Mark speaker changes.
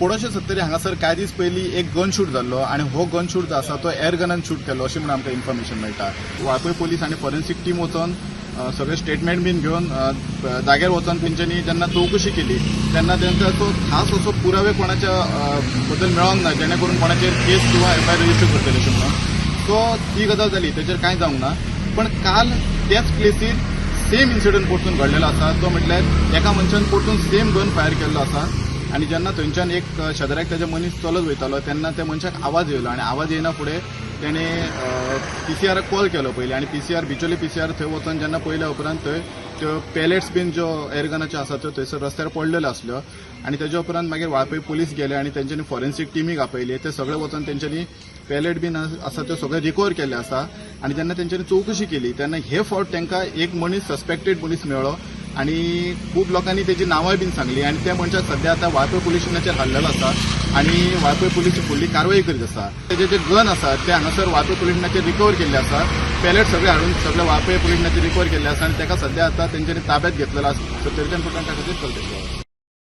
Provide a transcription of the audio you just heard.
Speaker 1: पोडोशे 70 हांगासर कांय दीस पयलीं एक गन शूट जाल्लो आनी हो गन शूट जो आसा तो एअर गनान शूट केल्लो अशें म्हणून आमकां इन्फॉर्मेशन मेळटा। वाळपय पोलीस आनी फॉरेन्सीक टीम वचून सगळे स्टेटमेंट बीन घेवन जाग्यार वचून तेंच्यांनी जेन्ना चवकशी केली तेन्ना तेंचो खास असो पुरावे कोणाच्या बद्दल मेळोंक ना जेणे करून कोणाचेर केस किंवा एफआयआर रजिस्टर करतले अशें म्हणून। सो ती गजाल जाली, तेचेर कांय जावंक ना। पण काल त्याच प्लेसीर सेम इन्सिडंट परतून घडलेलो आसा, तो म्हटल्यार एका मनशान परतून सेम गन फायर केल्लो आसा आनी जेन्ना थंयच्यान एक शेजाऱ्याक तेजे मनीस चलत वयतालो तेन्ना त्या मनशाक आवाज येयलो आनी आवाज येयना फुडें तेणे पीसीआराक कॉल केलो पयलीं आनी पीसीआर बिचोली पीसीआर थंय वचून जेन्ना पयल्या उपरांत थंय त्यो पॅलेट्स बीन ज्यो एअरगनाच्यो आसा त्यो थंयसर रस्त्यार पडलेल्यो आसल्यो आनी तेजे उपरांत मागीर वाळपय पुलीस गेले आनी तेंच्यांनी फॉरेन्सीक टीमीक आपयली। ते सगळे वचून तेंच्यांनी पॅलेट बीन आसा त्यो सगळे रिकवर केल्ले आसा आनी जेन्ना तेंच्यांनी चवकशी केली तेन्ना हे फावट तांकां एक मनीस सस्पेक्टेड मनीस मेळ्ळो आनी खूब लोकांनी तेजी नांवांय बीन सांगली आनी त्या मनशाक सध्या आतां वाळपय पुलीस स्टेशनाचेर हाडलेलो आसा आनी वाळपय पुलीस फुडली कारवाई करीत आसा। तेजे जे गन आसा ते हांगासर वाळपय पुलीस स्टेशनाचेर रिकवर केल्ले आसा, पॅलेट सगळे हाडून सगळे वाळपय पुलीस स्टेशनाचेर रिकवर केल्ले आसा आनी ताका सध्या आतां तेंच्यांनी ताब्यात घेतलेलो आसा। सो तेंच्यान ताका खातीर चलता।